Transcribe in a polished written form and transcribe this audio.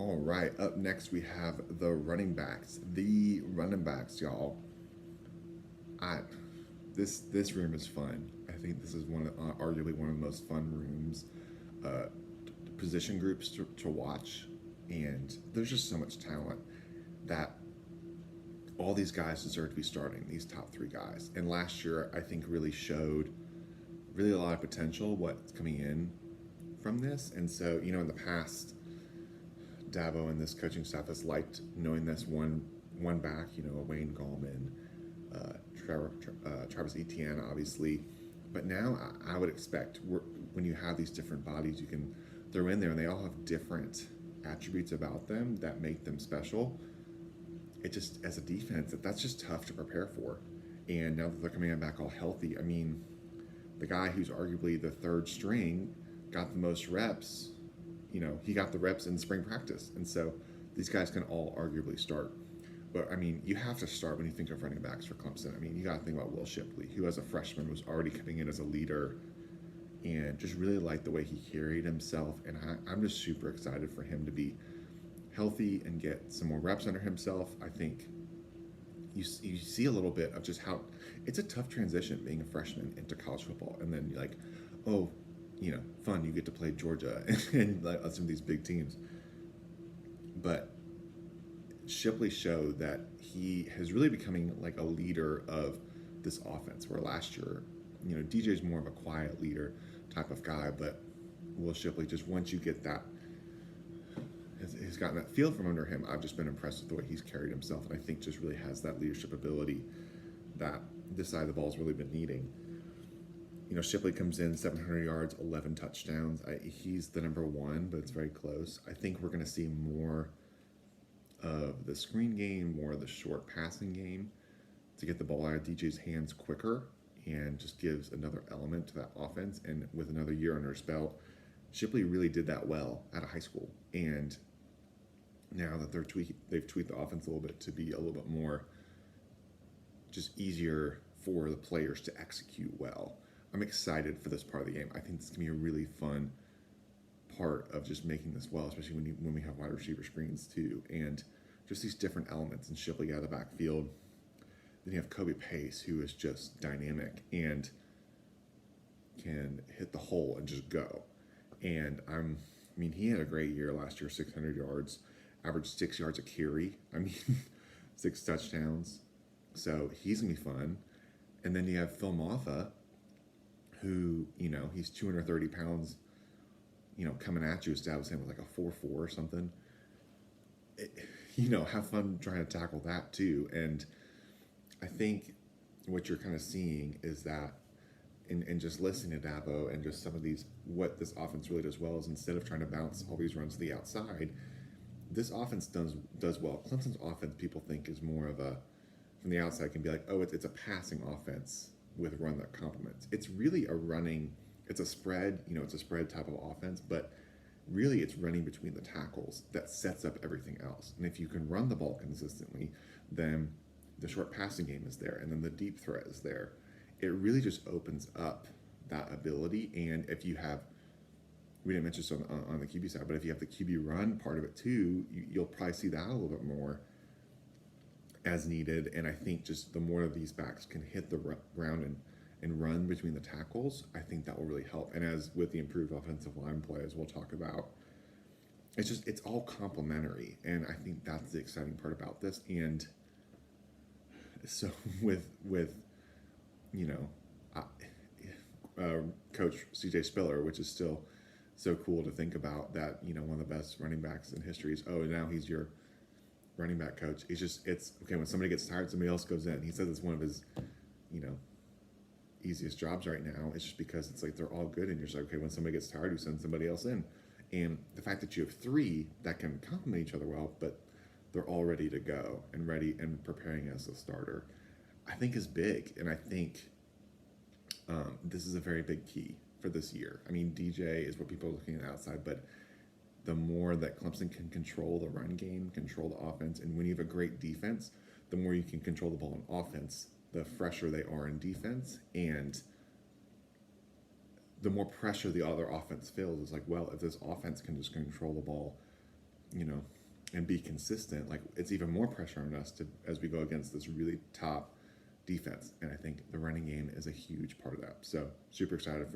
All right, up next we have the running backs. The running backs, y'all. I this room is fun. I think this is arguably one of the most fun rooms, uh, position groups to watch, and there's just so much talent that all these guys deserve to be starting. These top three guys, and last year I think really showed really a lot of potential what's coming in from this. And so in the past, Dabo and this coaching staff has liked knowing this one back, a Wayne Gallman, Travis Etienne, obviously. But now I would expect when you have these different bodies, you can throw in there, and they all have different attributes about them that make them special. It just, as a defense, that's just tough to prepare for. And now that they're coming back all healthy, I mean, the guy who's arguably the third string got the most reps. He got the reps in spring practice. And so these guys can all arguably start. But, I mean, you have to start when you think of running backs for Clemson. I mean, you got to think about Will Shipley, who as a freshman was already coming in as a leader and just really liked the way he carried himself. And I'm just super excited for him to be healthy and get some more reps under himself. I think you see a little bit of just how it's a tough transition being a freshman into college football. And then you're like, oh, fun, you get to play Georgia and like some of these big teams. But Shipley showed that he is really becoming like a leader of this offense, where last year, DJ's more of a quiet leader type of guy, but Will Shipley, just once you get that, has gotten that feel from under him, I've just been impressed with the way he's carried himself, and I think just really has that leadership ability that this side of the ball's really been needing. Shipley comes in 700 yards, 11 touchdowns. He's the number one, but it's very close. I think we're going to see more of the screen game, more of the short passing game to get the ball out of DJ's hands quicker, and just gives another element to that offense. And with another year under his belt, Shipley really did that well out of high school. And now that they've tweaked the offense a little bit to be a little bit more just easier for the players to execute well. I'm excited for this part of the game. I think it's going to be a really fun part of just making this well, especially when we have wide receiver screens too, and just these different elements. And Shipley out of the backfield. Then you have Kobe Pace, who is just dynamic and can hit the hole and just go. And he had a great year last year, 600 yards, averaged 6 yards a carry. 6 touchdowns. So he's going to be fun. And then you have Phil Mafah, who, he's 230 pounds, coming at you, establishing with like a 4.4 or something. Have fun trying to tackle that too. And I think what you're kind of seeing is that in just listening to Dabo and just some of these, what this offense really does well is instead of trying to bounce all these runs to the outside, this offense does well. Clemson's offense, people think, is more of a, from the outside, can be like, oh, it's a passing offense with a run that complements. It's really it's a spread, it's a spread type of offense, but really it's running between the tackles that sets up everything else. And if you can run the ball consistently, then the short passing game is there, and then the deep threat is there. It really just opens up that ability. And if you have, we didn't mention this on the QB side, but if you have the QB run part of it too, you'll probably see that a little bit more as needed. And I think just the more of these backs can hit the ground and run between the tackles, I think that will really help. And as with the improved offensive line play, as we'll talk about, it's all complementary. And I think that's the exciting part about this. And so with Coach CJ Spiller, which is still so cool to think about, that one of the best running backs in history is, oh, now he's your running back coach. It's okay when somebody gets tired, somebody else goes in. He says it's one of his easiest jobs right now. It's just because it's like they're all good, and you're just like, okay, when somebody gets tired, you send somebody else in. And the fact that you have three that can complement each other well, but they're all ready to go and ready and preparing as a starter, I think is big. And I think this is a very big key for this year. DJ is what people are looking at outside, but the more that Clemson can control the run game, control the offense, and when you have a great defense, the more you can control the ball in offense, the fresher they are in defense, and the more pressure the other offense feels. It's like, well, if this offense can just control the ball and be consistent, like it's even more pressure on us to as we go against this really top defense. And I think the running game is a huge part of that. So super excited for